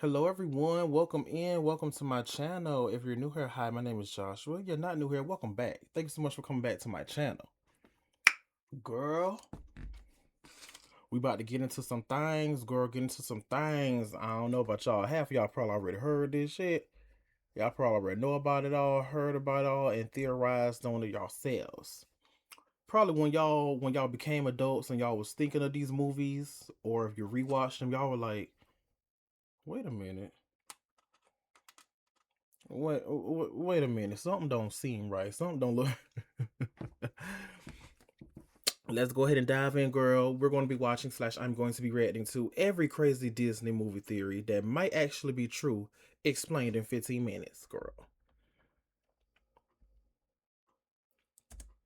Hello, everyone. Welcome in. Welcome to my channel. If you're new here, hi, my name is Joshua. If you're not new here, welcome back. Thank you so much for coming back to my channel. Girl, we about to get into some things. Girl, get into some things. I don't know about y'all. Half of y'all probably already heard this shit. Y'all probably already know about it all, heard about it all, and theorized on it yourselves. Probably when y'all became adults and y'all was thinking of these movies, or if you rewatched them, y'all were like, wait a minute. Wait a minute. Something don't seem right. Something don't look. Let's go ahead and dive in, girl. We're going to be watching slash I'm going to be reacting to every crazy Disney movie theory that might actually be true, explained in 15 minutes, girl.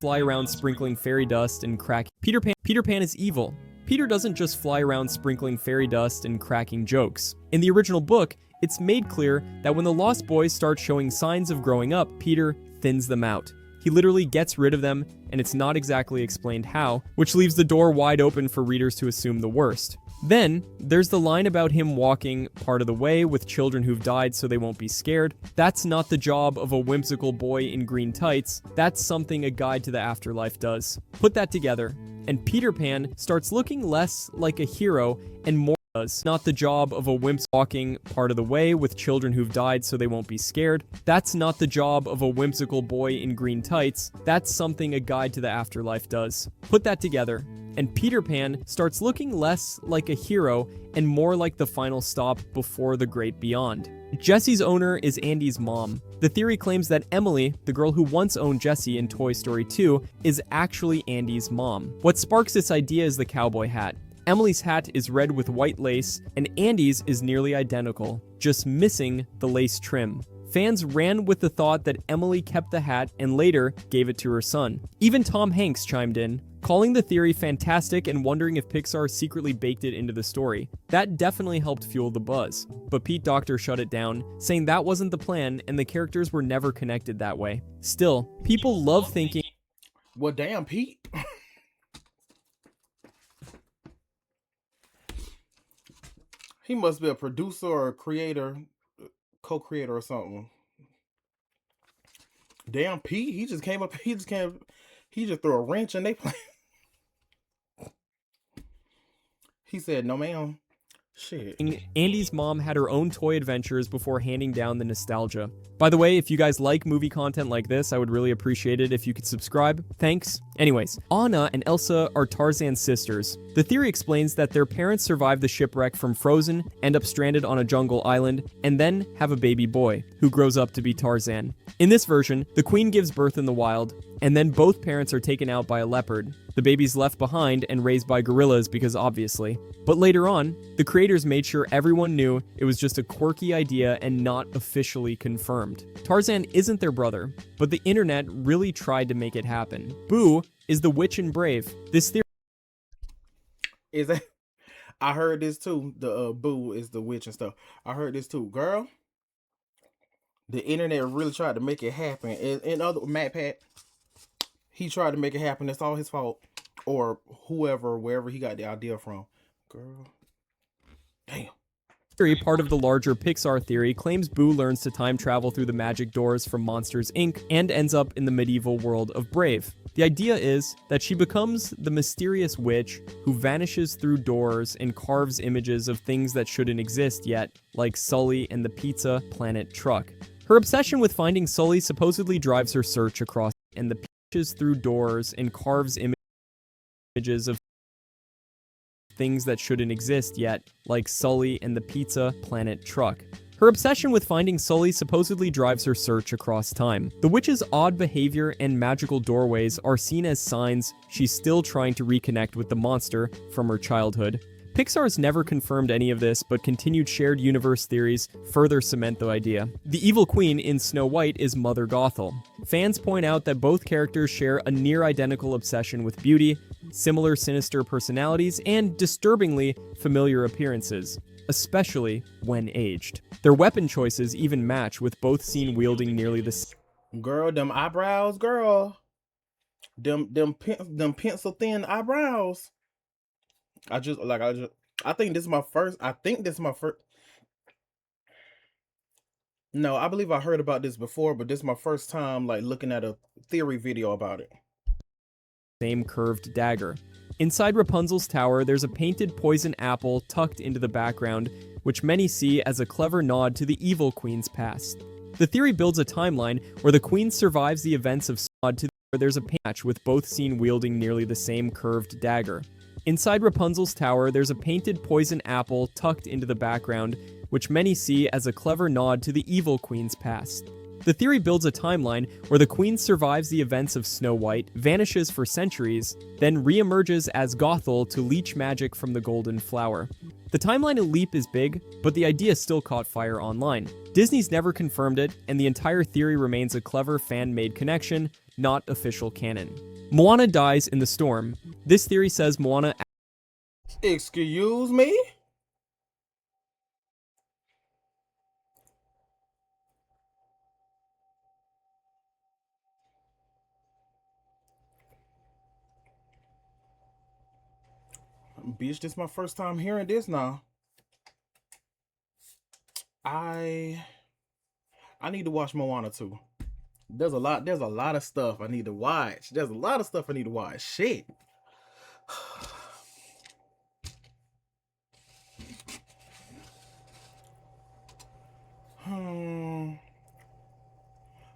Fly around sprinkling fairy dust and crack. Peter Pan is evil. Peter doesn't just fly around sprinkling fairy dust and cracking jokes. In the original book, it's made clear that when the Lost Boys start showing signs of growing up, Peter thins them out. He literally gets rid of them, and it's not exactly explained how, which leaves the door wide open for readers to assume the worst. Then, there's the line about him walking part of the way with children who've died so they won't be scared. That's not the job of a whimsical boy in green tights. That's something a guide to the afterlife does. Put that together, and Peter Pan starts looking less like a hero and more does. Not the job of a wimp walking part of the way with children who've died so they won't be scared. That's not the job of a whimsical boy in green tights. That's something a guide to the afterlife does. Put that together, and Peter Pan starts looking less like a hero and more like the final stop before the great beyond. Jesse's owner is Andy's mom. The theory claims that Emily, the girl who once owned Jesse in Toy Story 2, is actually Andy's mom. What sparks this idea is the cowboy hat. Emily's hat is red with white lace, and Andy's is nearly identical, just missing the lace trim. Fans ran with the thought that Emily kept the hat and later gave it to her son. Even Tom Hanks chimed in, calling the theory fantastic and wondering if Pixar secretly baked it into the story. That definitely helped fuel the buzz, but Pete Docter shut it down, saying that wasn't the plan and the characters were never connected that way. Still, people love thinking. Well, damn, Pete. He must be a producer or a creator, co-creator or something. Damn, Pete. He just came up. He just came. He just threw a wrench and they play. He said, "No, ma'am." Shit. Andy's mom had her own toy adventures before handing down the nostalgia. By the way, if you guys like movie content like this, I would really appreciate it if you could subscribe. Thanks. Anyways, Anna and Elsa are Tarzan's sisters. The theory explains that their parents survive the shipwreck from Frozen, end up stranded on a jungle island, and then have a baby boy, who grows up to be Tarzan. In this version, the queen gives birth in the wild, and then both parents are taken out by a leopard. The baby's left behind and raised by gorillas because obviously. But later on, the creators made sure everyone knew it was just a quirky idea and not officially confirmed. Tarzan isn't their brother, but the internet really tried to make it happen. Boo is the witch in Brave. This theory Is that? I heard this too. The Boo is the witch and stuff. I heard this too, girl. The internet really tried to make it happen. In other Matt Pat, he tried to make it happen. That's all his fault, or whoever, wherever he got the idea from. Girl, damn. part of the larger Pixar theory, claims Boo learns to time travel through the magic doors from Monsters, Inc. and ends up in the medieval world of Brave. The idea is that she becomes the mysterious witch who vanishes through doors and carves images of things that shouldn't exist yet, like Sully and the pizza planet truck. Her obsession with finding Sully supposedly drives her search across and the pitches through doors and carves images of things that shouldn't exist yet, like Sully and the pizza planet truck. Her obsession with finding Sully supposedly drives her search across time. The witch's odd behavior and magical doorways are seen as signs she's still trying to reconnect with the monster from her childhood. Pixar's never confirmed any of this, but continued shared universe theories further cement the idea. The evil queen in Snow White is Mother Gothel. Fans point out that both characters share a near-identical obsession with beauty, similar sinister personalities, and disturbingly familiar appearances, especially when aged. Their weapon choices even match, with both seen wielding nearly the same. Girl, them eyebrows, girl. Them pencil thin eyebrows. I think this is my first. No, I believe I heard about this before, but this is my first time like looking at a theory video about it. Same curved dagger. Inside Rapunzel's tower, there's a painted poison apple tucked into the background, which many see as a clever nod to the evil queen's past. The theory builds a timeline where the queen survives the events of Nod to where there's a match with both seen wielding nearly the same curved dagger. Inside Rapunzel's tower, there's a painted poison apple tucked into the background, which many see as a clever nod to the evil queen's past. The theory builds a timeline where the queen survives the events of Snow White, vanishes for centuries, then reemerges as Gothel to leech magic from the golden flower. The timeline leap is big, but the idea still caught fire online. Disney's never confirmed it, and the entire theory remains a clever fan-made connection, not official canon. Moana dies in the storm. This theory says Moana... Excuse me? Bitch, this is my first time hearing this now. I need to watch Moana too. There's a lot of stuff I need to watch. There's a lot of stuff I need to watch. Shit.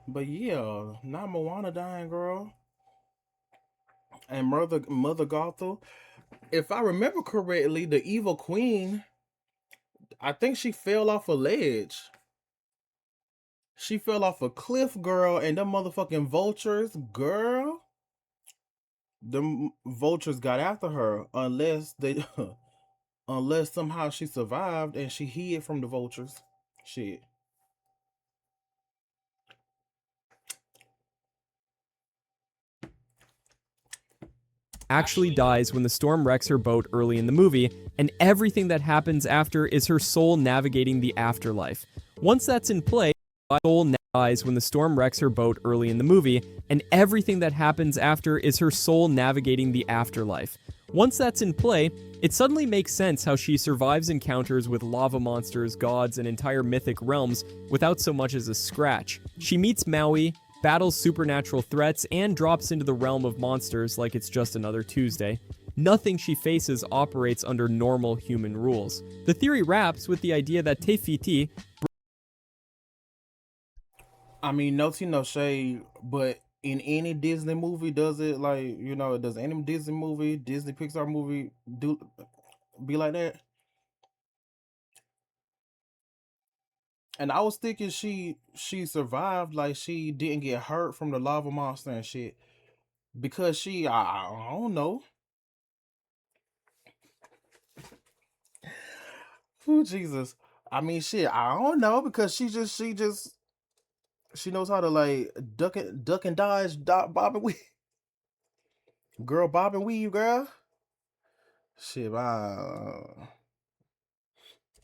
But yeah, not Moana dying, girl. And Mother Gothel. If I remember correctly, the evil queen, I think she fell off a ledge. She fell off a cliff, girl, and them motherfucking vultures, girl. Them vultures got after her unless they unless somehow she survived and she hid from the vultures. Shit. actually dies when the storm wrecks her boat early in the movie, and everything that happens after is her soul navigating the afterlife. Once that's in play, soul dies when the storm wrecks her boat early in the movie, and everything that happens after is her soul navigating the afterlife. Once that's in play, it suddenly makes sense how she survives encounters with lava monsters, gods, and entire mythic realms without so much as a scratch. She meets Maui, battles supernatural threats, and drops into the realm of monsters like it's just another Tuesday. Nothing she faces operates under normal human rules. The theory wraps with the idea that Te Fiti... I mean, no tea, no shade, but in any Disney movie, does it like, does any Disney movie, Disney Pixar movie do be like that? And I was thinking she survived, like she didn't get hurt from the lava monster and shit because I don't know. Oh Jesus. I mean shit, I don't know because she knows how to like duck and dodge, bob and weave. Girl, bob and weave, girl. Shit,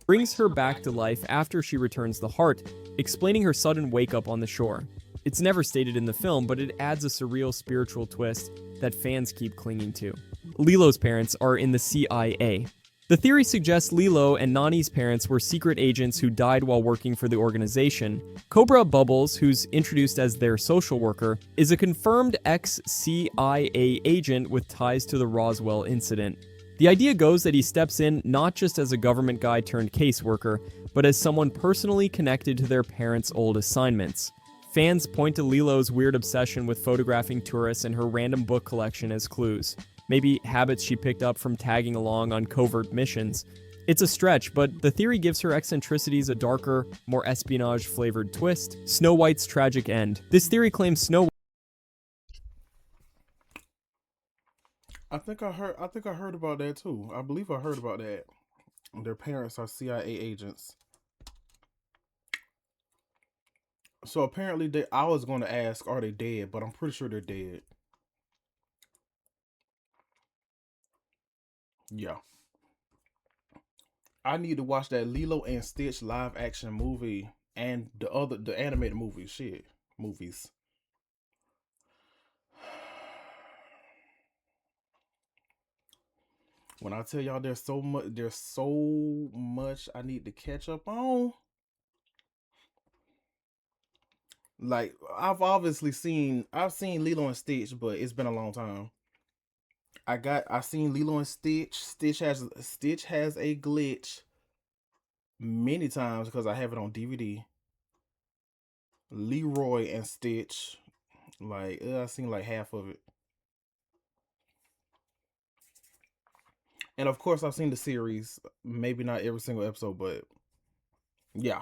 brings her back to life after she returns the heart, explaining her sudden wake-up on the shore. It's never stated in the film, but it adds a surreal spiritual twist that fans keep clinging to. Lilo's parents are in the CIA. The theory suggests Lilo and Nani's parents were secret agents who died while working for the organization. Cobra Bubbles, who's introduced as their social worker, is a confirmed ex-CIA agent with ties to the Roswell incident. The idea goes that he steps in not just as a government guy turned caseworker, but as someone personally connected to their parents' old assignments. Fans point to Lilo's weird obsession with photographing tourists and her random book collection as clues. Maybe habits she picked up from tagging along on covert missions. It's a stretch, but the theory gives her eccentricities a darker, more espionage-flavored twist. Snow White's tragic end. This theory claims Snow I think I heard about that too. I believe I heard about that. Their parents are CIA agents. So apparently I was going to ask, are they dead? But I'm pretty sure they're dead. Yeah. I need to watch that Lilo and Stitch live action movie and the animated movie. Shit. Movies. When I tell y'all there's so much I need to catch up on. Like I've seen Lilo and Stitch, but it's been a long time. I seen Lilo and Stitch. Stitch has a glitch many times because I have it on DVD. Leroy and Stitch, like I seen like half of it, and of course I've seen the series. Maybe not every single episode, but yeah,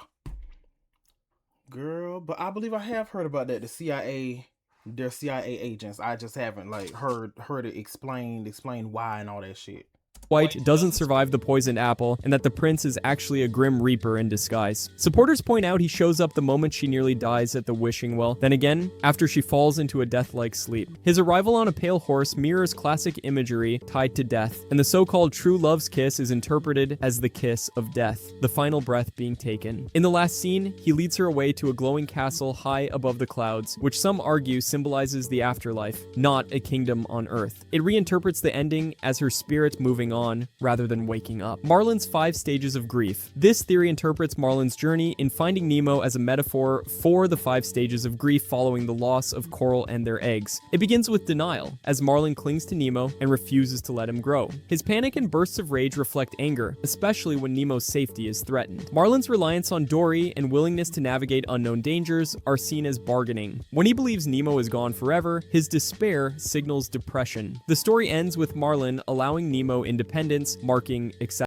girl. But I believe I have heard about that. The CIA, they're CIA agents. I just haven't like heard it explained why and all that shit. White doesn't survive the poisoned apple, and that the prince is actually a grim reaper in disguise. Supporters point out he shows up the moment she nearly dies at the wishing well, then again, after she falls into a death-like sleep. His arrival on a pale horse mirrors classic imagery tied to death, and the so-called true love's kiss is interpreted as the kiss of death, the final breath being taken. In the last scene, he leads her away to a glowing castle high above the clouds, which some argue symbolizes the afterlife, not a kingdom on earth. It reinterprets the ending as her spirit moving on rather than waking up. Marlin's 5 stages of grief. This theory interprets Marlin's journey in Finding Nemo as a metaphor for the 5 stages of grief following the loss of coral and their eggs. It begins with denial, as Marlin clings to Nemo and refuses to let him grow. His panic and bursts of rage reflect anger, especially when Nemo's safety is threatened. Marlin's reliance on Dory and willingness to navigate unknown dangers are seen as bargaining. When he believes Nemo is gone forever, his despair signals depression. The story ends with Marlin allowing Nemo independence, marking acceptance.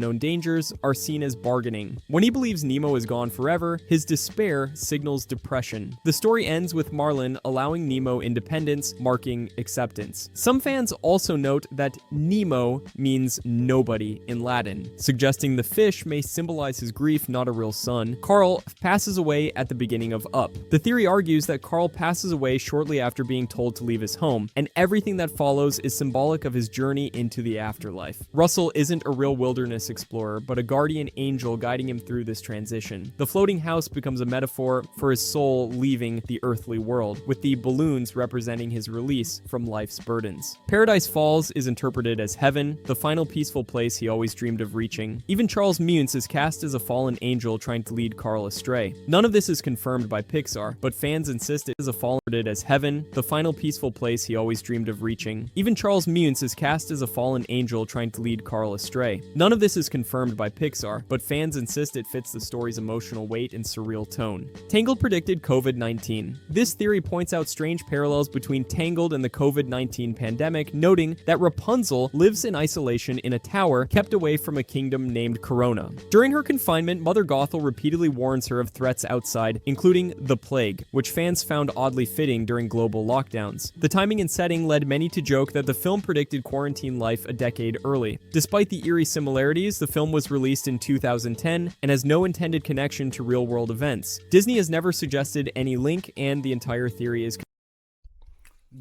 Known dangers are seen as bargaining. When he believes Nemo is gone forever, his despair signals depression. The story ends with Marlin allowing Nemo independence, marking acceptance. Some fans also note that Nemo means nobody in Latin, suggesting the fish may symbolize his grief, not a real son. Carl passes away at the beginning of Up. The theory argues that Carl passes away shortly after being told to leave his home, and everything that follows is symbolic of his journey into the afterlife. Russell isn't a real wilderness explorer, but a guardian angel guiding him through this transition. The floating house becomes a metaphor for his soul leaving the earthly world, with the balloons representing his release from life's burdens. Paradise Falls is interpreted as heaven, the final peaceful place he always dreamed of reaching. Even Charles Muntz is cast as a fallen angel trying to lead Carl astray. None of this is confirmed by Pixar, but fans insist it is a fallen as heaven, the final peaceful place he always dreamed of reaching. Even Charles Muntz is cast as a fallen angel trying to lead Carl astray. None of this is confirmed by Pixar, but fans insist it fits the story's emotional weight and surreal tone. Tangled predicted COVID-19. This theory points out strange parallels between Tangled and the COVID-19 pandemic, noting that Rapunzel lives in isolation in a tower kept away from a kingdom named Corona. During her confinement, Mother Gothel repeatedly warns her of threats outside, including the plague, which fans found oddly fitting during global lockdowns. The timing and setting led many to joke that the film predicted quarantine life a decade early. Despite the eerie similarities, the film was released in 2010 and has no intended connection to real-world events. Disney has never suggested any link, and the entire theory is...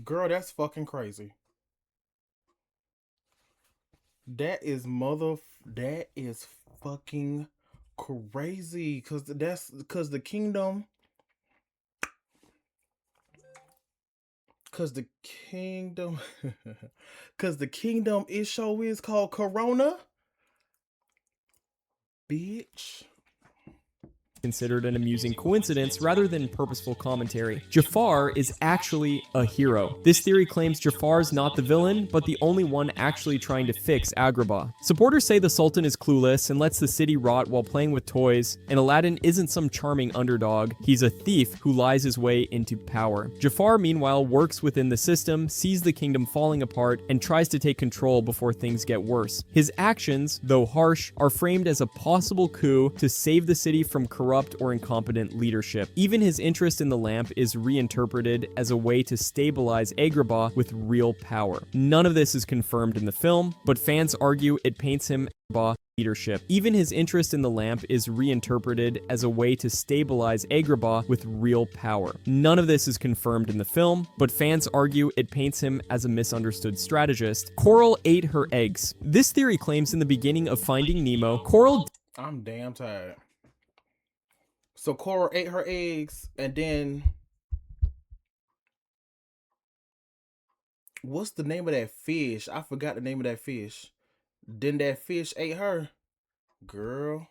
Girl, that's fucking crazy. That is fucking crazy, cause the kingdom, cause the kingdom, cause the kingdom show is called Corona, bitch. Considered an amusing coincidence rather than purposeful commentary. Jafar is actually a hero. This theory claims Jafar's not the villain, but the only one actually trying to fix Agrabah. Supporters say the Sultan is clueless and lets the city rot while playing with toys, and Aladdin isn't some charming underdog. He's a thief who lies his way into power. Jafar, meanwhile, works within the system, sees the kingdom falling apart, and tries to take control before things get worse. His actions, though harsh, are framed as a possible coup to save the city from corrupt or incompetent leadership. Even his interest in the lamp is reinterpreted as a way to stabilize Agrabah with real power. None of this is confirmed in the film, but fans argue it paints him as leadership. Even his interest in the lamp is reinterpreted as a way to stabilize Agrabah with real power. None of this is confirmed in the film, but fans argue it paints him as a misunderstood strategist. Coral ate her eggs. This theory claims in the beginning of Finding Nemo, Coral... I'm damn tired. So Coral ate her eggs, and then what's the name of that fish? I forgot the name of that fish. Then that fish ate her. Girl.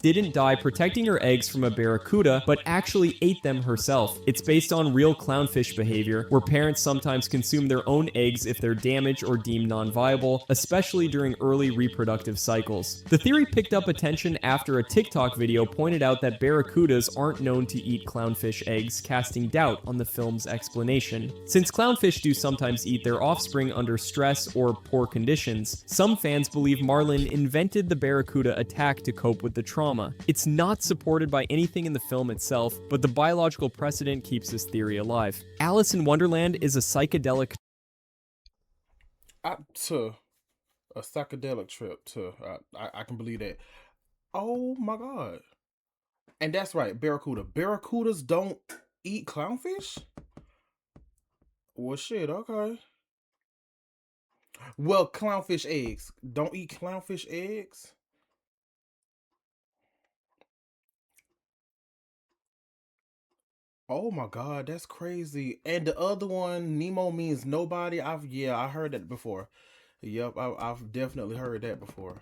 didn't die protecting her eggs from a barracuda, but actually ate them herself. It's based on real clownfish behavior, where parents sometimes consume their own eggs if they're damaged or deemed non-viable, especially during early reproductive cycles. The theory picked up attention after a TikTok video pointed out that barracudas aren't known to eat clownfish eggs, casting doubt on the film's explanation. Since clownfish do sometimes eat their offspring under stress or poor conditions, some fans believe Marlin invented the barracuda attack to cope with the trauma. It's not supported by anything in the film itself, but the biological precedent keeps this theory alive. Alice in Wonderland is a psychedelic To a psychedelic trip to I can believe that. Oh my god. And that's right, barracuda. Barracudas don't eat clownfish? Well shit, okay. Well, clownfish eggs. Don't eat clownfish eggs? Oh my god, that's crazy. And the other one, Nemo means nobody. I heard that before. Yep, I've definitely heard that before.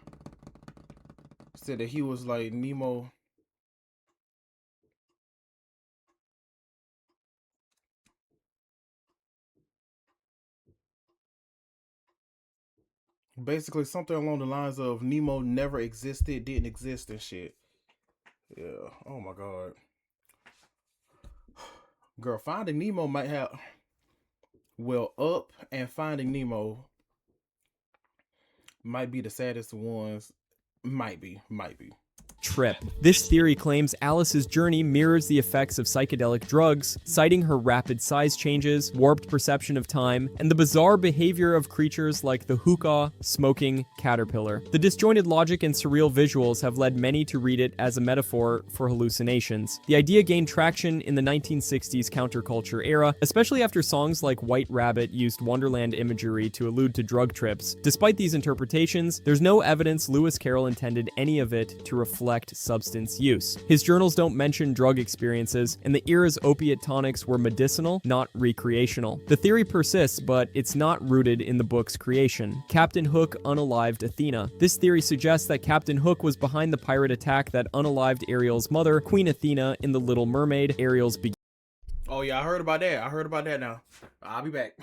Said that he was like Nemo. Basically something along the lines of Nemo never existed, didn't exist and shit. Yeah. Oh my god. Girl, Finding Nemo might have Up and Finding Nemo might be the saddest ones. Might be. trip. This theory claims Alice's journey mirrors the effects of psychedelic drugs, citing her rapid size changes, warped perception of time, and the bizarre behavior of creatures like the hookah, smoking caterpillar. The disjointed logic and surreal visuals have led many to read it as a metaphor for hallucinations. The idea gained traction in the 1960s counterculture era, especially after songs like White Rabbit used Wonderland imagery to allude to drug trips. Despite these interpretations, there's no evidence Lewis Carroll intended any of it to reflect substance use. His journals don't mention drug experiences, and the era's opiate tonics were medicinal, not recreational. The theory persists, but it's not rooted in the book's creation. Captain Hook unalived Athena. This theory suggests that Captain Hook was behind the pirate attack that unalived Ariel's mother, Queen Athena, in The Little Mermaid, Ariel's Oh yeah, I heard about that now. I'll be back.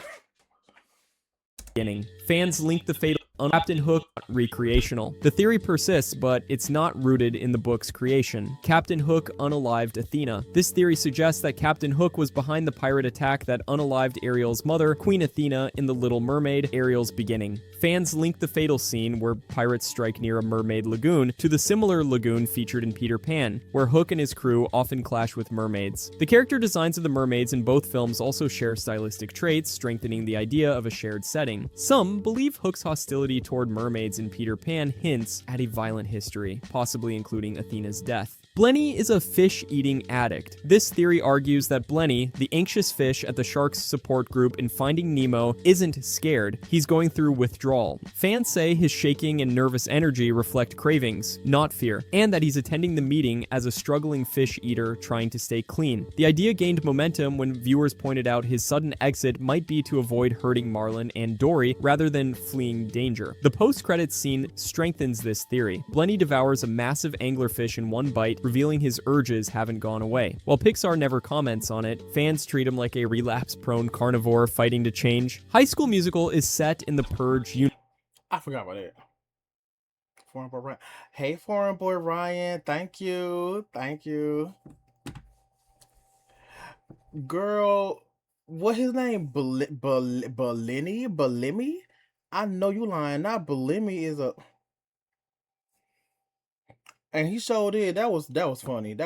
beginning. Fans link the fatal Captain Hook recreational. The theory persists, but it's not rooted in the book's creation. Captain Hook unalived Athena. This theory suggests that Captain Hook was behind the pirate attack that unalived Ariel's mother, Queen Athena, in The Little Mermaid, Ariel's beginning. Fans link the fatal scene where pirates strike near a mermaid lagoon to the similar lagoon featured in Peter Pan, where Hook and his crew often clash with mermaids. The character designs of the mermaids in both films also share stylistic traits, strengthening the idea of a shared setting. Some believe Hook's hostility toward mermaids in Peter Pan hints at a violent history, possibly including Athena's death. Blenny is a fish-eating addict. This theory argues that Blenny, the anxious fish at the shark's support group in Finding Nemo, isn't scared. He's going through withdrawal. Fans say his shaking and nervous energy reflect cravings, not fear, and that he's attending the meeting as a struggling fish eater trying to stay clean. The idea gained momentum when viewers pointed out his sudden exit might be to avoid hurting Marlin and Dory rather than fleeing danger. The post-credits scene strengthens this theory. Blenny devours a massive anglerfish in one bite, revealing his urges haven't gone away. While Pixar never comments on it, fans treat him like a relapse-prone carnivore fighting to change. High School Musical is set in the Purge universe. I forgot about that. Foreign boy Ryan. Hey, foreign boy Ryan. Thank you. Girl, what his name? Bellini? I know you lying. Not Bellini is a. And he showed it. That was funny.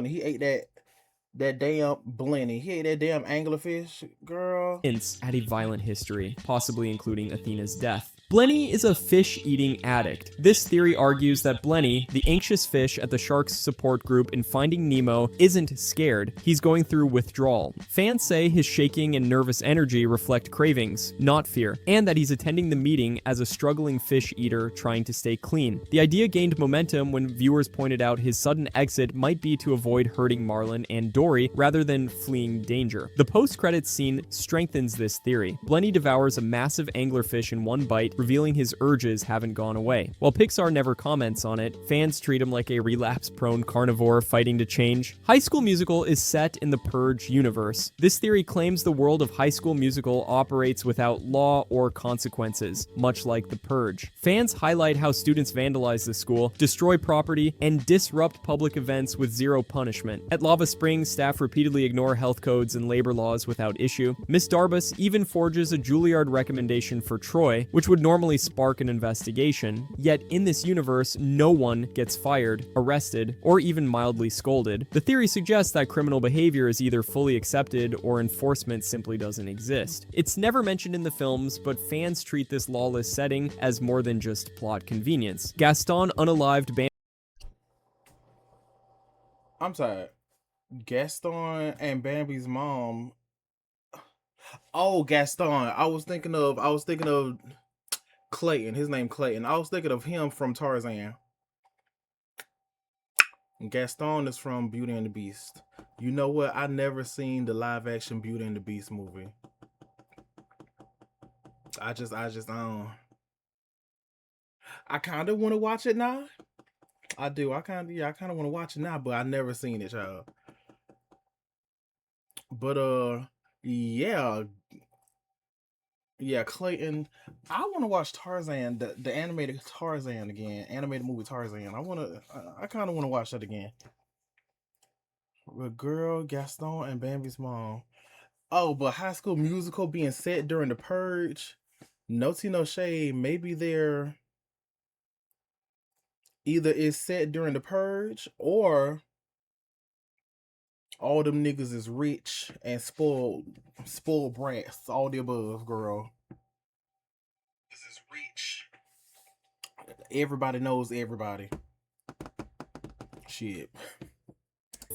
He ate that damn Blenny. He ate that damn anglerfish, girl. Hints at a violent history, possibly including Athena's death. Blenny is a fish-eating addict. This theory argues that Blenny, the anxious fish at the shark's support group in Finding Nemo, isn't scared. He's going through withdrawal. Fans say his shaking and nervous energy reflect cravings, not fear, and that he's attending the meeting as a struggling fish eater trying to stay clean. The idea gained momentum when viewers pointed out his sudden exit might be to avoid hurting Marlin and Dory rather than fleeing danger. The post-credits scene strengthens this theory. Blenny devours a massive anglerfish in one bite, revealing his urges haven't gone away. While Pixar never comments on it, fans treat him like a relapse-prone carnivore fighting to change. High School Musical is set in the Purge universe. This theory claims the world of High School Musical operates without law or consequences, much like the Purge. Fans highlight how students vandalize the school, destroy property, and disrupt public events with zero punishment. At Lava Springs, staff repeatedly ignore health codes and labor laws without issue. Miss Darbus even forges a Juilliard recommendation for Troy, which would normally spark an investigation. Yet in this universe, no one gets fired, arrested, or even mildly scolded. The theory suggests that criminal behavior is either fully accepted or enforcement simply doesn't exist. It's never mentioned in the films, but fans treat this lawless setting as more than just plot convenience. Gaston unalived I'm sorry. Gaston and Bambi's mom. Oh, Gaston. I was thinking of Clayton. His name Clayton. I was thinking of him from Tarzan. Gaston is from Beauty and the Beast. You know what? I never seen the live action Beauty and the Beast movie. I kind of want to watch it now. I do. I kind of want to watch it now, but I never seen it, child. But yeah, yeah, Clayton. I want to watch Tarzan, the animated Tarzan again, animated movie Tarzan. I kind of want to watch that again. The girl, Gaston, and Bambi's mom. Oh, but High School Musical being set during the Purge. No tea, no shade. Maybe they're either it's set during the Purge or all them niggas is rich and spoiled brats. All the above, girl. This is rich. Everybody knows everybody. Shit.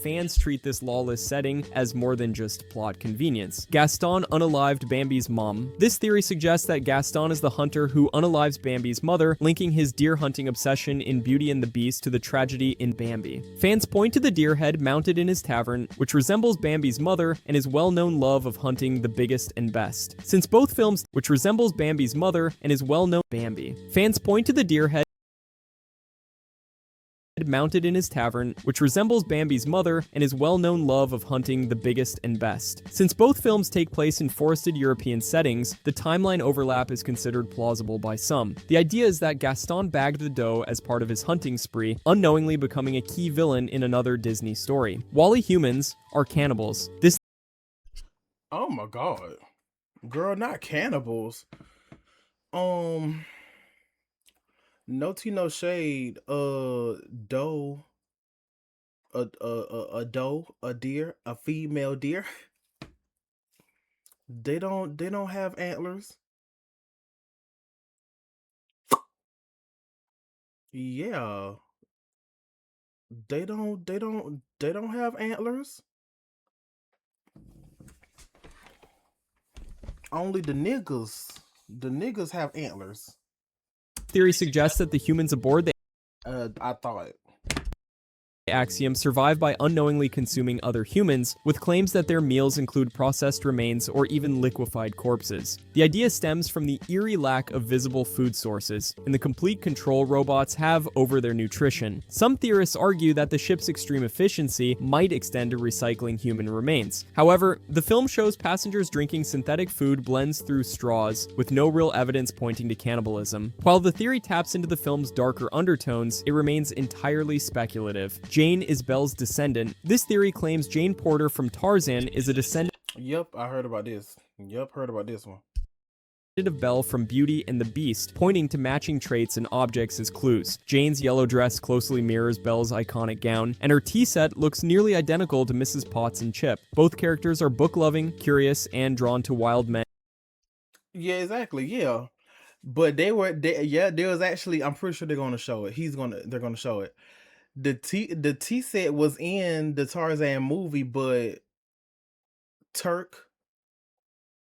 Fans treat this lawless setting as more than just plot convenience. Gaston unalived Bambi's mom. This theory suggests that Gaston is the hunter who unalives Bambi's mother, linking his deer hunting obsession in Beauty and the Beast to the tragedy in Bambi. Fans point to the deer head mounted in his tavern, which resembles Bambi's mother and his well-known love of hunting the biggest and best. Since both films, which resembles Bambi's mother and is well-known Bambi. Fans point to the deer head mounted in his tavern, which resembles Bambi's mother and his well-known love of hunting the biggest and best. Since both films take place in forested European settings, the timeline overlap is considered plausible by some. The idea is that Gaston bagged the doe as part of his hunting spree, unknowingly becoming a key villain in another Disney story. Wall-E humans are cannibals. This Oh my god. Girl, not cannibals. No tea, no shade. Doe, a doe, a deer, a female deer. They don't have antlers. Yeah, they don't have antlers. Only the niggas have antlers. theory suggests that the humans aboard the I thought. Axiom survive by unknowingly consuming other humans, with claims that their meals include processed remains or even liquefied corpses. The idea stems from the eerie lack of visible food sources and the complete control robots have over their nutrition. Some theorists argue that the ship's extreme efficiency might extend to recycling human remains. However, the film shows passengers drinking synthetic food blends through straws, with no real evidence pointing to cannibalism. While the theory taps into the film's darker undertones, it remains entirely speculative. Jane is Belle's descendant. This theory claims Jane Porter from Tarzan is a descendant Yep, I heard about this. Yep, heard about this one. of Belle from Beauty and the Beast, pointing to matching traits and objects as clues. Jane's yellow dress closely mirrors Belle's iconic gown, and her tea set looks nearly identical to Mrs. Potts and Chip. Both characters are book-loving, curious, and drawn to wild men. Yeah, exactly. Yeah. But there was actually, I'm pretty sure they're gonna show it. They're gonna show it. The tea set was in the Tarzan movie, but Turk,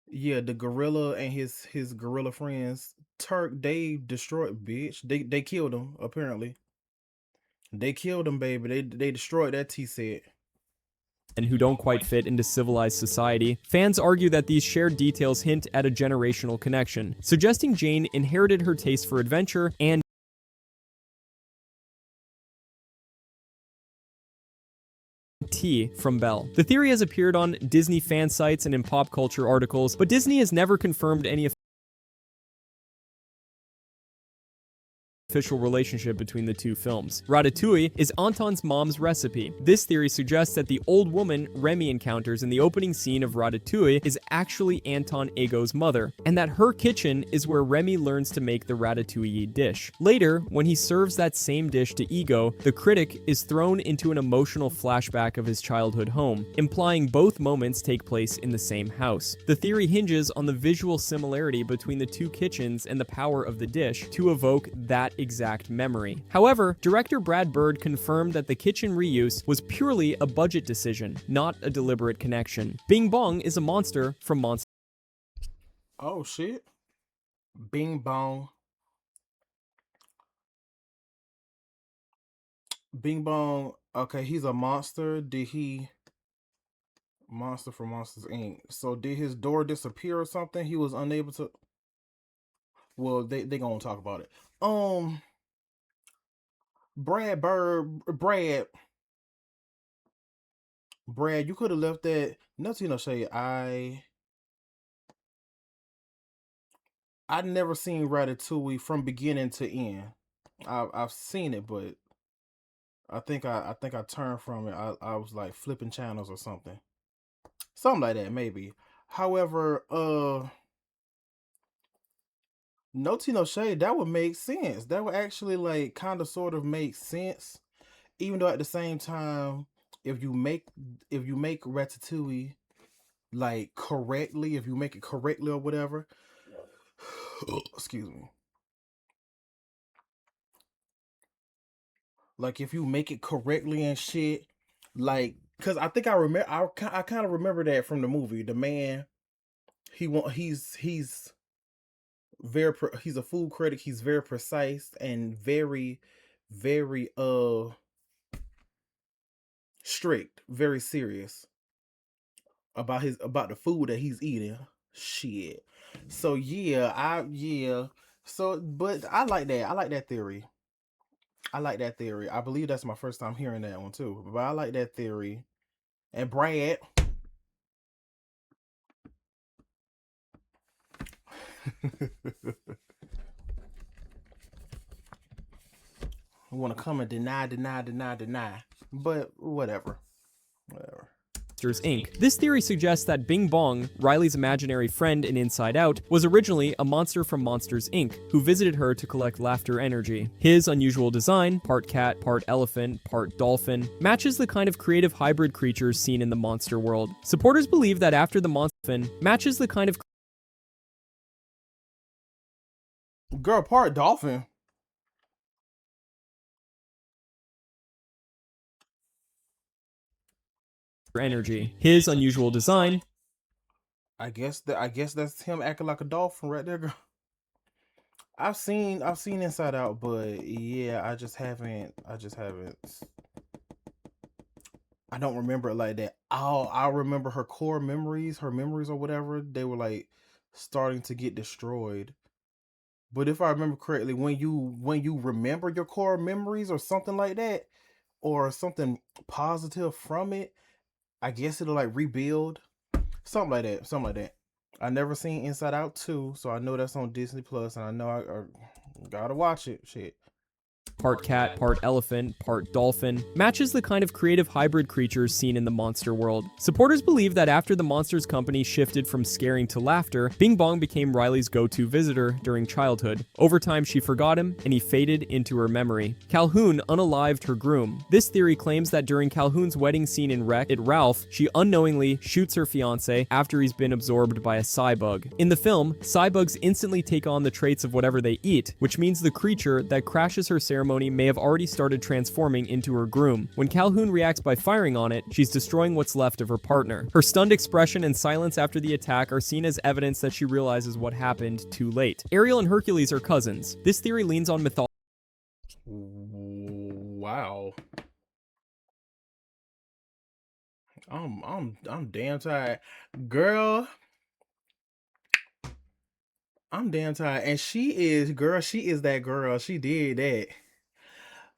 yeah, the gorilla and his gorilla friends, Turk, they destroyed bitch. They killed him, apparently. They killed him, baby. They destroyed that tea set. and who don't quite fit into civilized society. Fans argue that these shared details hint at a generational connection, suggesting Jane inherited her taste for adventure and tea from Belle. The theory has appeared on Disney fan sites and in pop culture articles, but Disney has never confirmed any official relationship between the two films. Ratatouille is Anton's mom's recipe. This theory suggests that the old woman Remy encounters in the opening scene of Ratatouille is actually Anton Ego's mother, and that her kitchen is where Remy learns to make the ratatouille dish. Later, when he serves that same dish to Ego, the critic is thrown into an emotional flashback of his childhood home, implying both moments take place in the same house. The theory hinges on the visual similarity between the two kitchens and the power of the dish to evoke that exact memory. However, director Brad Bird confirmed that the kitchen reuse was purely a budget decision, not a deliberate connection. Bing Bong is a monster from Monster. Oh shit. Bing Bong. Bing Bong. Okay, he's a monster. Did he monster from Monsters Inc. So did his door disappear or something? He was unable to. Well, they gonna talk about it. Brad Bird, Brad, you could have left that. Nothing to say. I'd never seen Ratatouille from beginning to end. I've seen it, but I think I turned from it. I was like flipping channels or something like that maybe. However, no tea, no shade. That would make sense. That would actually like kind of sort of make sense. Even though at the same time, if you make Ratatouille like correctly, if you make it correctly or whatever, excuse me. Like if you make it correctly and shit, like because I think I remember I kind of remember that from the movie. The man, he's very he's a food critic. He's very precise and very strict, very serious about the food that he's eating. Shit. So yeah. So but I like that. I like that theory. I believe that's my first time hearing that one too. But I like that theory. And Brad. Want to come and deny. But whatever. Monsters Inc. This theory suggests that Bing Bong, Riley's imaginary friend in Inside Out, was originally a monster from Monsters Inc., who visited her to collect laughter energy. His unusual design, part cat, part elephant, part dolphin, matches the kind of creative hybrid creatures seen in the monster world. Supporters believe that after the monster matches the kind of girl, part dolphin. energy. His unusual design. I guess that's him acting like a dolphin right there, girl. I've seen Inside Out, but yeah, I just haven't. I don't remember it like that. I remember her core memories, her memories or whatever. They were like starting to get destroyed. But if I remember correctly, when you remember your core memories or something like that, or something positive from it, I guess it'll like rebuild. Something like that. I never seen Inside Out 2, so I know that's on Disney Plus, and I know I gotta watch it. Shit. Part cat, part elephant, part dolphin, matches the kind of creative hybrid creatures seen in the monster world. Supporters believe that after the Monsters Company shifted from scaring to laughter, Bing Bong became Riley's go-to visitor during childhood. Over time, she forgot him, and he faded into her memory. Calhoun unalived her groom. This theory claims that during Calhoun's wedding scene in Wreck-It Ralph, she unknowingly shoots her fiancé after he's been absorbed by a cybug. In the film, cybugs instantly take on the traits of whatever they eat, which means the creature that crashes her ceremony may have already started transforming into her groom. When Calhoun reacts by firing on it, she's destroying what's left of her partner. Her stunned expression and silence after the attack are seen as evidence that she realizes what happened too late. Ariel and Hercules are cousins. This theory leans on mythology. Wow. I'm damn tired. Girl, I'm damn tired. And she is that girl. She did that.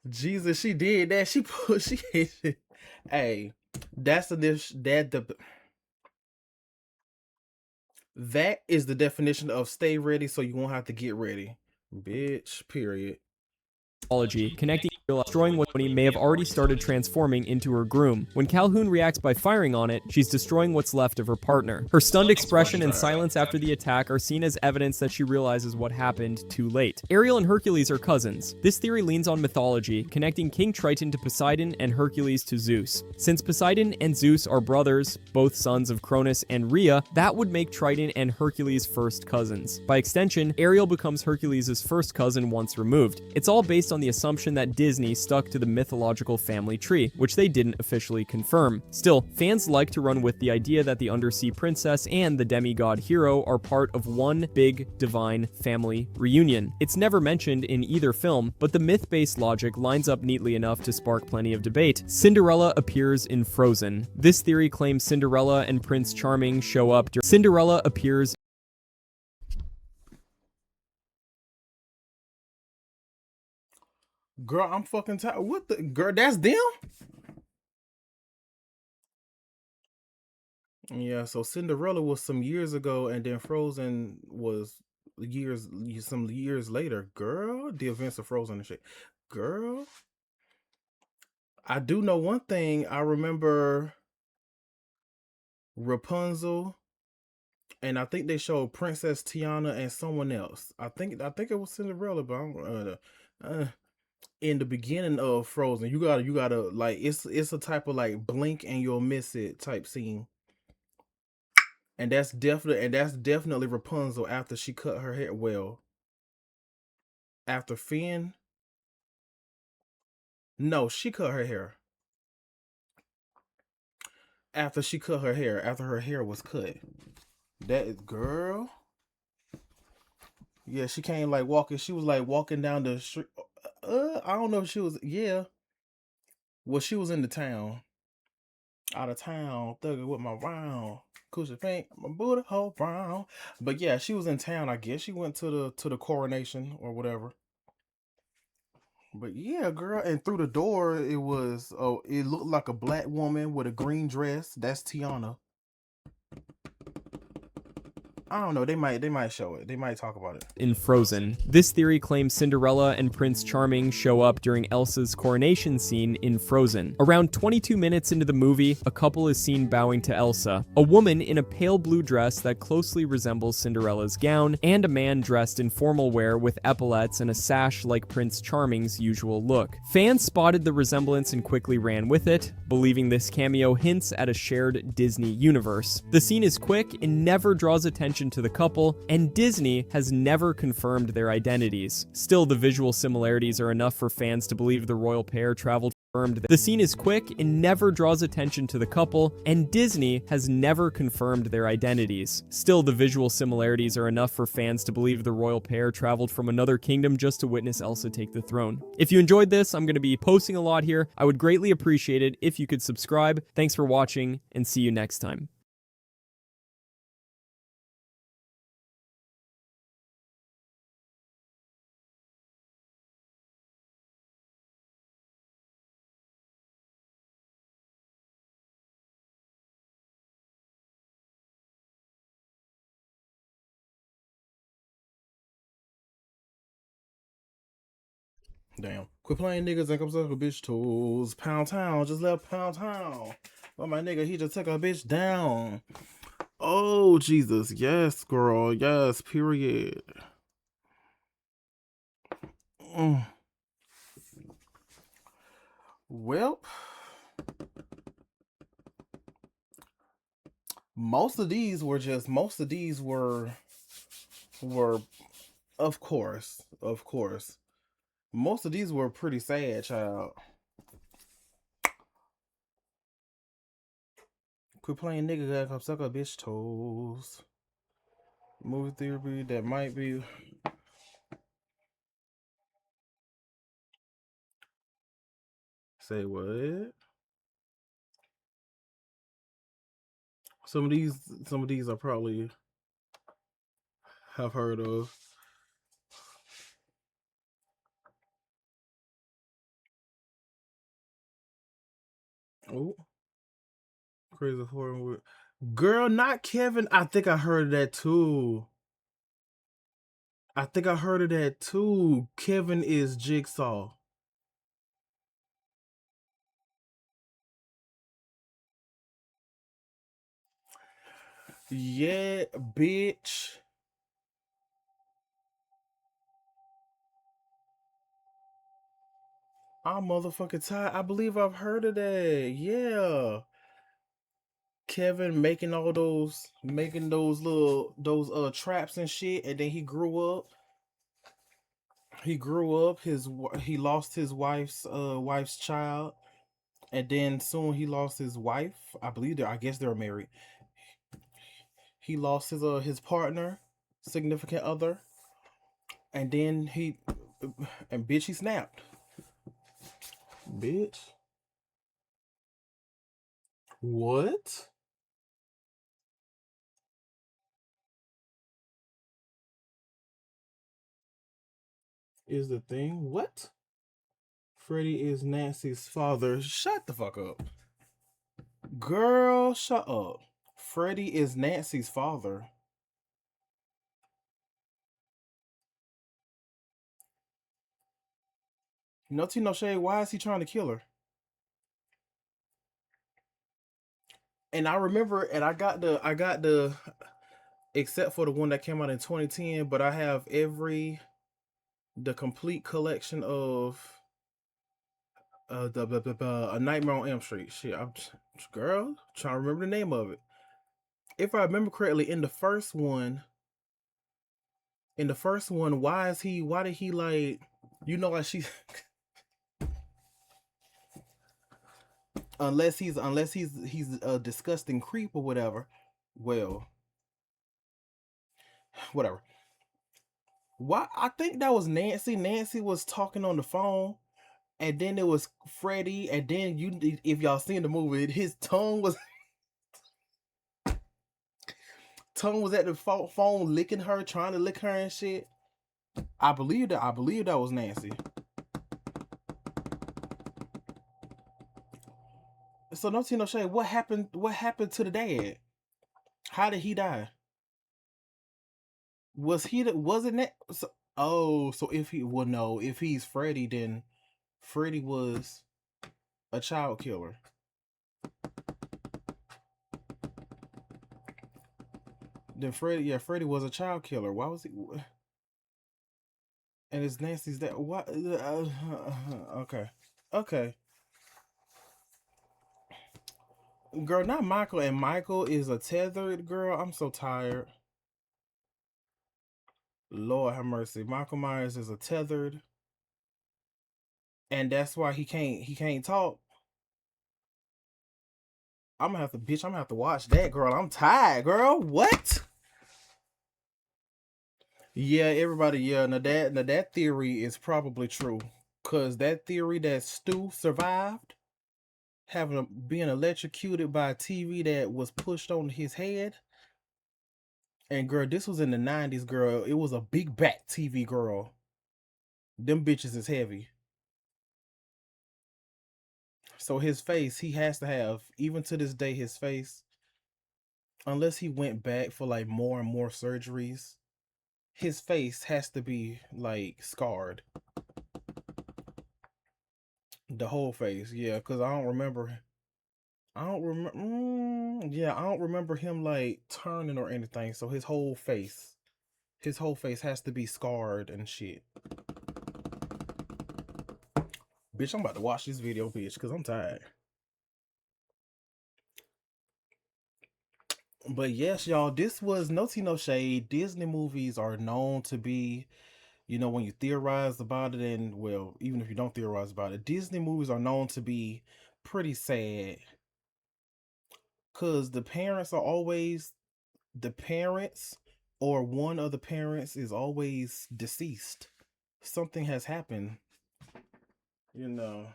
Jesus, she did that. She put she hey, that's the that is the definition of stay ready so you won't have to get ready. Bitch, period. Connecting destroying what Tony may have already started transforming into her groom. When Calhoun reacts by firing on it, she's destroying what's left of her partner. Her stunned expression and silence after the attack are seen as evidence that she realizes what happened too late. Ariel and Hercules are cousins. This theory leans on mythology, connecting King Triton to Poseidon and Hercules to Zeus. Since Poseidon and Zeus are brothers, both sons of Cronus and Rhea, that would make Triton and Hercules first cousins. By extension, Ariel becomes Hercules' first cousin once removed. It's all based on the assumption that Disney stuck to the mythological family tree, which they didn't officially confirm. Still, fans like to run with the idea that the undersea princess and the demigod hero are part of one big divine family reunion. It's never mentioned in either film, but the myth-based logic lines up neatly enough to spark plenty of debate. Cinderella appears in Frozen. This theory claims Cinderella and Prince Charming show up during Cinderella appears Girl, I'm fucking tired. What the girl? That's them. Yeah. So Cinderella was some years ago, and then Frozen was some years later. Girl, the events of Frozen and shit. Girl, I do know one thing. I remember Rapunzel, and I think they showed Princess Tiana and someone else. I think it was Cinderella, but in the beginning of Frozen, you gotta like it's a type of like blink and you'll miss it type scene, and that's definitely Rapunzel after she cut her hair. Well, after Finn, no, she cut her hair after she cut her hair after her hair was cut. That is girl. Yeah, she came like walking. She was like walking down the street. I don't know if she was. Yeah, well, she was in the town, out of town, thugging with my round. Cushion pink, my booty hole brown. But yeah, she was in town. I guess she went to the coronation or whatever. But yeah, girl, and through the door it looked like a black woman with a green dress. That's Tiana. I don't know. They might show it. They might talk about it. in Frozen. This theory claims Cinderella and Prince Charming show up during Elsa's coronation scene in Frozen. Around 22 minutes into the movie, a couple is seen bowing to Elsa, a woman in a pale blue dress that closely resembles Cinderella's gown, and a man dressed in formal wear with epaulets and a sash like Prince Charming's usual look. Fans spotted the resemblance and quickly ran with it, believing this cameo hints at a shared Disney universe. The scene is quick and never draws attention to the couple, and Disney has never confirmed their identities. Still, the visual similarities are enough for fans to believe the royal pair traveled. The scene is quick and never draws attention to the couple, and Disney has never confirmed their identities. Still, the visual similarities are enough for fans to believe the royal pair traveled from another kingdom just to witness Elsa take the throne. If you enjoyed this, I'm going to be posting a lot here. I would greatly appreciate it if you could subscribe. Thanks for watching, and see you next time. Damn. Quit playing niggas and come suck a bitch tools. Pound town, just left Pound town. But my nigga, he just took a bitch down. Oh, Jesus. Yes, girl. Yes, period. Mm. Well, most of these were of course. Most of these were pretty sad, child. Quit playing nigga that come suck a bitch toes. Movie theory that might be. Say what? Some of these I probably have heard of. Oh, Crazy Horror movie. Girl, not Kevin. I think I heard of that too. I think I heard of that too. Kevin is Jigsaw. Yeah, bitch. I'm motherfucking tired. I believe I've heard of that. Yeah. Kevin making those little those traps and shit, and then he grew up. He grew up. He lost his wife's child, and then soon he lost his wife. I believe I guess they're married. He lost his partner, significant other, and then and bitch he snapped. Bitch. What is the thing? What? Freddie is Nancy's father. Shut the fuck up. Girl, shut up. Freddie is Nancy's father. No tea, no shade. Why is he trying to kill her? And I remember, and I got the, except for the one that came out in 2010, but I have the complete collection of the A Nightmare on Elm Street. Shit, girl, trying to remember the name of it. If I remember correctly, in the first one, why did he like, like she, unless he's a disgusting creep or whatever. Well, whatever. Why? I think that was Nancy. Nancy was talking on the phone, and then it was Freddie, and then if y'all seen the movie, his tongue was at the phone licking her, trying to lick her and shit. I believe that was Nancy. So no tea, no shade. What happened? What happened to the dad? How did he die? Wasn't that? So, oh, so if he's Freddie, then Freddie was a child killer. Then Freddie was a child killer. Why was he? And it's Nancy's that. What? Okay, okay, girl, not Michael. And Michael is a tethered girl. I'm so tired. Lord have mercy. Michael Myers is a tethered, and that's why he can't talk. I'm gonna have to watch that, girl. I'm tired, girl. What? Yeah, everybody. Yeah, now that theory is probably true, cause that theory that Stu survived being electrocuted by a TV that was pushed on his head. And girl, this was in the 90s, girl. It was a big back TV, girl. Them bitches is heavy. So his face, he has to have, even to this day, his face, unless he went back for like more and more surgeries, his face has to be like scarred. The whole face, yeah, because I don't remember him like turning or anything. So his whole face has to be scarred and shit. Bitch, I'm about to watch this video, bitch, because I'm tired. But yes, y'all, this was no tea, no shade. Disney movies are known to be, when you theorize about it, and well, even if you don't theorize about it, Disney movies are known to be pretty sad. Because the parents or one of the parents is always deceased. Something has happened, you know.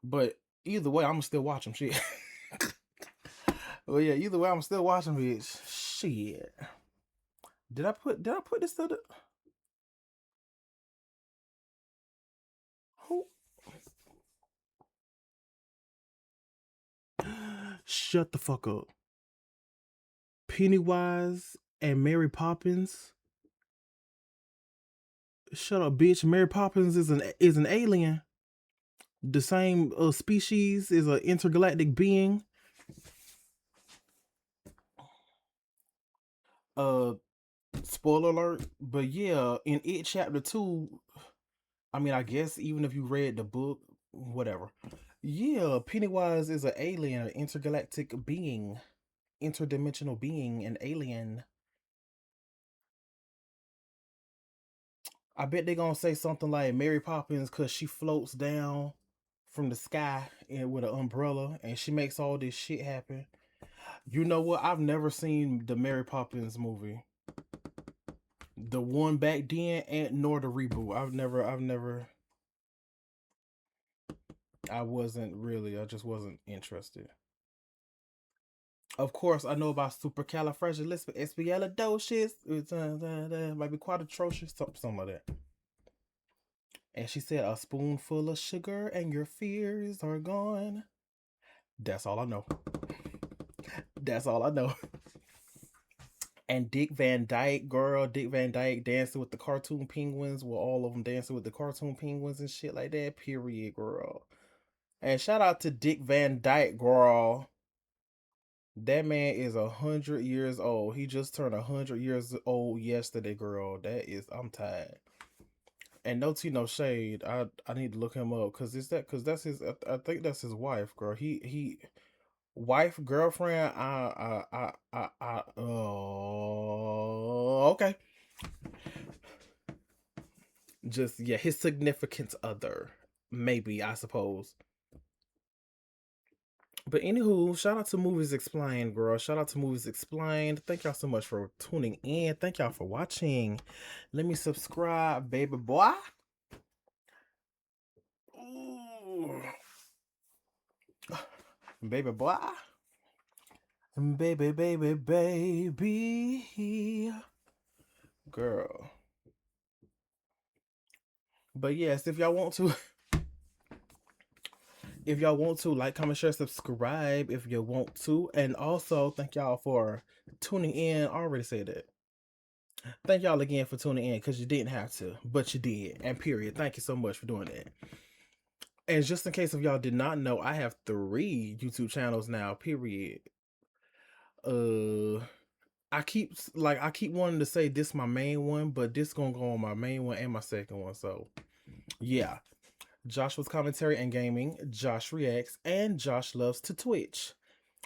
But Either way, I'm still watching shit. Well, yeah, either way, I'm still watching bitch. Shit. Did I put this to the who? Shut the fuck up. Pennywise and Mary Poppins. Shut up, bitch. Mary Poppins is an alien. The same species, is an intergalactic being. Spoiler alert, but yeah, in It Chapter 2, I mean, I guess even if you read the book, whatever. Yeah, Pennywise is an alien, an intergalactic being, interdimensional being, an alien. I bet they're gonna say something like Mary Poppins because she floats down from the sky and with an umbrella and she makes all this shit happen. You know what? I've never seen the Mary Poppins movie. The one back then and nor the reboot. I just wasn't interested. Of course, I know about supercalifragilisticexpialidocious. Might be quite atrocious, something like that. And she said, a spoonful of sugar and your fears are gone. That's all I know. That's all I know. And Dick Van Dyke, girl, Dick Van Dyke dancing with the cartoon penguins. Well, all of them dancing with the cartoon penguins and shit like that. Period, girl. And shout out to Dick Van Dyke, girl. That man is 100 years old. He just turned 100 years old yesterday, girl. I'm tired. And no tea, no shade. I need to look him up because that's his. I think that's his wife, girl. He wife, girlfriend. Oh, okay. Just yeah, his significant other, maybe, I suppose. But anywho, shout out to Movies Explained, girl. Shout out to Movies Explained. Thank y'all so much for tuning in. Thank y'all for watching. Let me subscribe, baby boy. Ooh. Baby boy. Baby, baby, baby. Girl. But yes, if y'all want to like, comment, share, subscribe if you want to. And also thank y'all for tuning in. I already said that. Thank y'all again for tuning in because you didn't have to, but you did. And period. Thank you so much for doing that. And just in case if y'all did not know, I have 3 YouTube channels now, period. I keep wanting to say this my main one, but this gonna go on my main one and my second one. So yeah. Joshua's Commentary and Gaming, Josh Reacts, and Josh Loves to Twitch.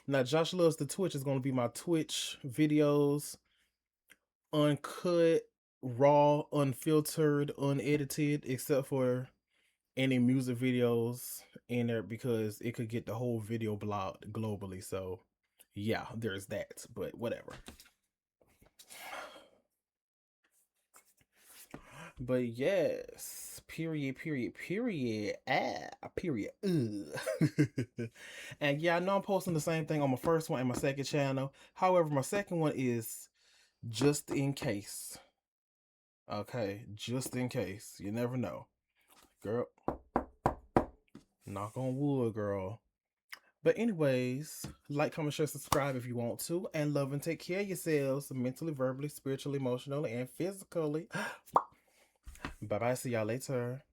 Now, Josh Loves to Twitch is going to be my Twitch videos, uncut, raw, unfiltered, unedited, except for any music videos in there because it could get the whole video blocked globally. So, yeah, there's that, but whatever. But yes, period. And yeah, I know I'm posting the same thing on my first one and my second channel. However, my second one is just in case. Okay, just in case. You never know. Girl. Knock on wood, girl. But anyways, like, comment, share, subscribe if you want to. And love and take care of yourselves mentally, verbally, spiritually, emotionally, and physically. Bye-bye. See y'all later.